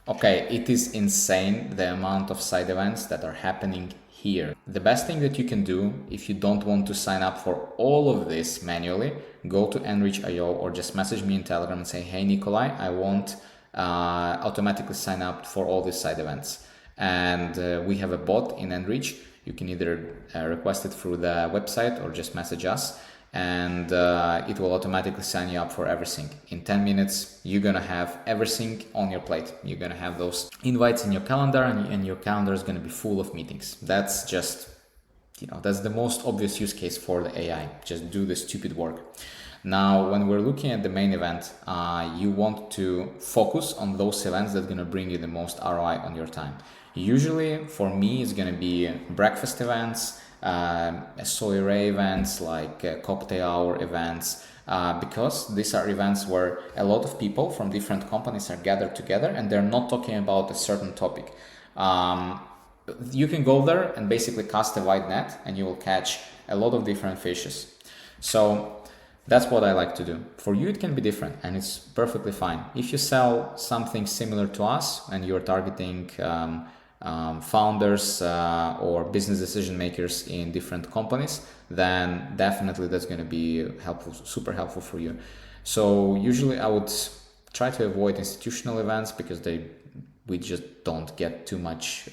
Okay, it is insane the amount of side events that are happening here. The best thing that you can do if you don't want to sign up for all of this manually, go to Enrich.io or just message me in Telegram and say, hey Nikolai, I want automatically sign up for all these side events. And we have a bot in Enrich. You can either request it through the website or just message us, and it will automatically sign you up for everything. In 10 minutes, you're gonna have everything on your plate. You're gonna have those invites in your calendar, and your calendar is gonna be full of meetings. That's just, that's the most obvious use case for the AI. Just do the stupid work. Now, when we're looking at the main event, you want to focus on those events that are gonna bring you the most ROI on your time. Usually, for me, it's gonna be breakfast events, soiree events, like cocktail hour events, because these are events where a lot of people from different companies are gathered together and they're not talking about a certain topic. You can go there and basically cast a wide net and you will catch a lot of different fishes. So that's what I like to do. For you, it can be different and it's perfectly fine. If you sell something similar to us and you're targeting founders or business decision makers in different companies, then definitely that's going to be helpful, super helpful for you. So usually I would try to avoid institutional events because we just don't get too much,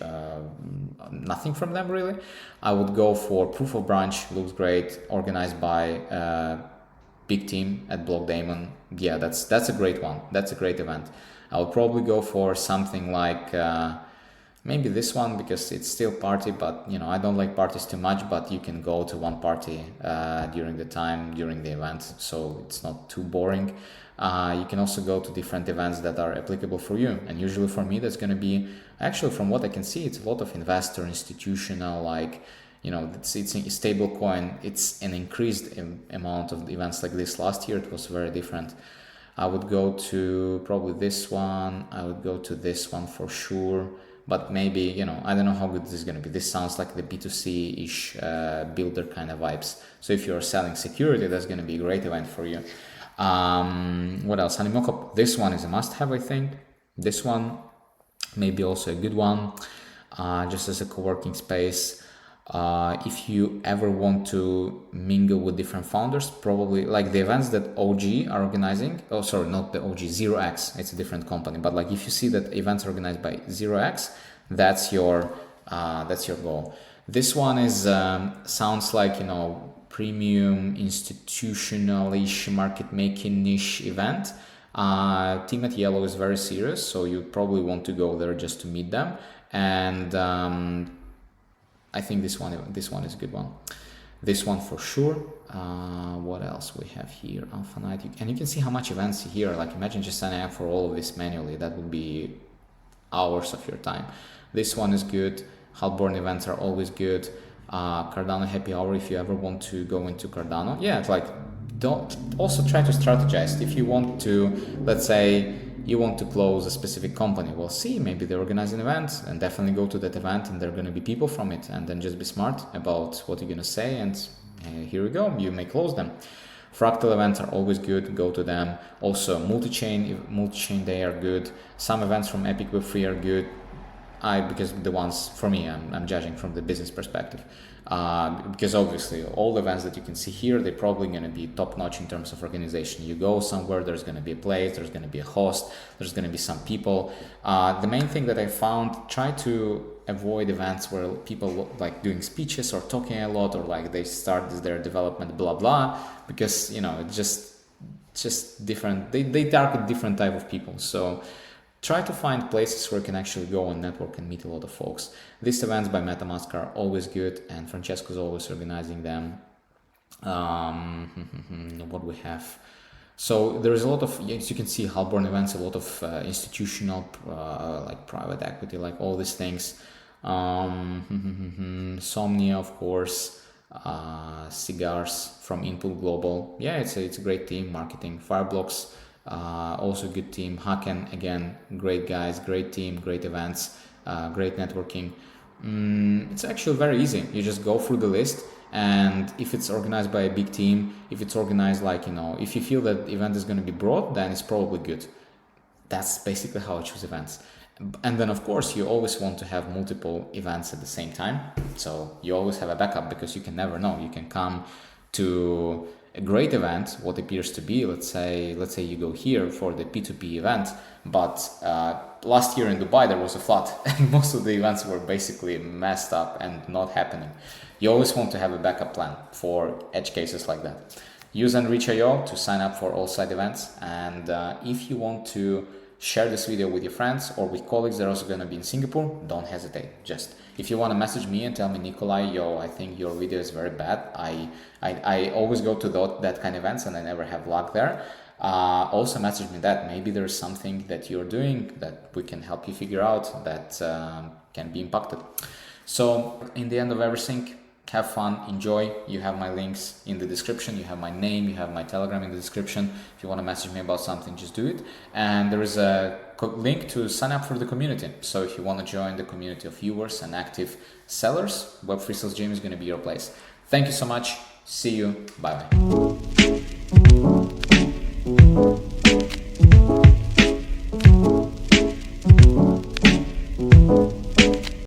nothing from them really. I would go for Proof of Branch, looks great, organized by big team at Blockdaemon. Yeah, that's a great one. That's a great event. I would probably go for something like maybe this one because it's still party, but I don't like parties too much, but you can go to one party during the event, so it's not too boring. You can also go to different events that are applicable for you, and usually for me that's going to be, actually from what I can see, it's a lot of investor, institutional, like it's a stable coin. It's an increased amount of events like this. Last year it was very different. I would go to probably this one. I would go to this one for sure. But maybe, I don't know how good this is going to be. This sounds like the B2C-ish builder kind of vibes. So if you're selling security, that's going to be a great event for you. What else? Animoca, this one is a must-have, I think. This one, maybe also a good one, just as a co-working space. If you ever want to mingle with different founders, probably like the events that OG are organizing. Oh, sorry, not the OG, 0x. It's a different company. But like if you see that events are organized by 0x, that's your goal. This one is sounds like premium institutional-ish market making niche event. Team at Yellow is very serious, so you probably want to go there just to meet them. And I think this one is a good one. This one for sure. What else we have here? Alpha Night, and you can see how much events here. Like imagine just signing up for all of this manually. That would be hours of your time. This one is good. Halborn events are always good. Cardano Happy Hour if you ever want to go into Cardano. Yeah, it's like don't also try to strategize. If you want to, let's say you want to close a specific company, well, see, maybe they organize an event and definitely go to that event and there are going to be people from it, and then just be smart about what you're going to say, and here we go, you may close them. Fractal events are always good, go to them. Also multi-chain they are good. Some events from Epic Web3 are good. Because the ones for me, I'm judging from the business perspective, because obviously all the events that you can see here, they're probably going to be top notch in terms of organization. You go somewhere, there's going to be a place, there's going to be a host, there's going to be some people. The main thing that I found, try to avoid events where people like doing speeches or talking a lot, or like they start their development blah blah, because it's just different. They target different type of people. So try to find places where you can actually go and network and meet a lot of folks. These events by MetaMask are always good, and Francesco's always organizing them. What we have. So there is a lot of, as you can see, Halborn events, a lot of institutional, like private equity, like all these things. Somnia, of course. Cigars from Input Global. Yeah, it's a great team. Marketing. Fireblocks. Also good team. Haken, again, great guys, great team, great events, great networking. It's actually very easy. You just go through the list, and if it's organized by a big team, if it's organized like, if you feel that event is going to be broad, then it's probably good. That's basically how I choose events. And then of course you always want to have multiple events at the same time. So you always have a backup, because you can never know. You can come to a great event, what appears to be, let's say you go here for the P2P event, but last year in Dubai there was a flood and most of the events were basically messed up and not happening. You always want to have a backup plan for edge cases like that. Use Enrich.io to sign up for all side events, and if you want to share this video with your friends or with colleagues that are also going to be in Singapore, don't hesitate. Just if you want to message me and tell me, Nikolai, yo, I think your video is very bad. I always go to that kind of events and I never have luck there. Also message me that maybe there's something that you're doing that we can help you figure out that can be impacted. So in the end of everything, have fun, enjoy. You have my links in the description, you have my name, you have my Telegram in the description. If you want to message me about something, just do it. And there is a link to sign up for the community. So if you want to join the community of viewers and active sellers, Web3 Sales Gym is going to be your place. Thank you so much. See you. Bye bye.